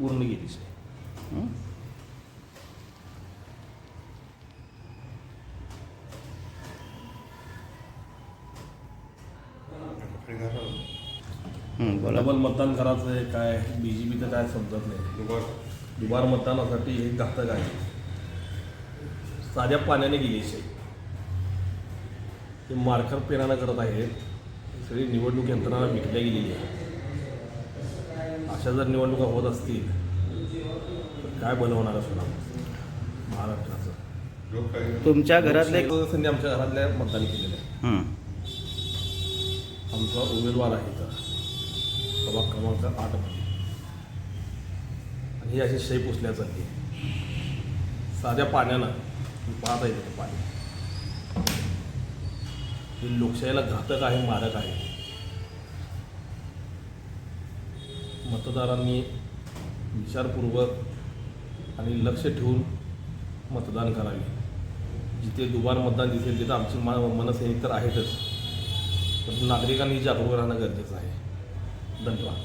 पूर्ण गेली सही. बोला. डबल मतदान करायचं आहे काय BJP तर काय समजत नाही. दुबार मतदानासाठी हे घातक आहे. साध्या पाण्याने गेली सही. ते मार्कर पेनानं करत आहेत. सगळी निवडणूक यंत्रणा विकल्या गेलेली आहे. अशा जर निवडणुका होत असतील तर काय बनवणार असं महाराष्ट्राचं. तुमच्या घरातले सदस्यांनी आमच्या घरातल्या मतदान केलेलं आहे. आमचा उमेदवार आहे तर प्रभाग क्रमांक 8 मध्ये आणि ही अशी शै पुसल्या चालली साध्या पाण्यानं पाहता येते ते पाणी. ही लोकशाहीला घातक आहे, मारक आहे. मतदारांनी विचारपूर्वक आणि लक्ष ठेवून मतदान करावे. जिथे दुबार मतदान दिसेल तिथं आमची मनसैनिक तर आहेतच, पण नागरिकांनी जागरूक राहणं गरजेचं आहे. धन्यवाद.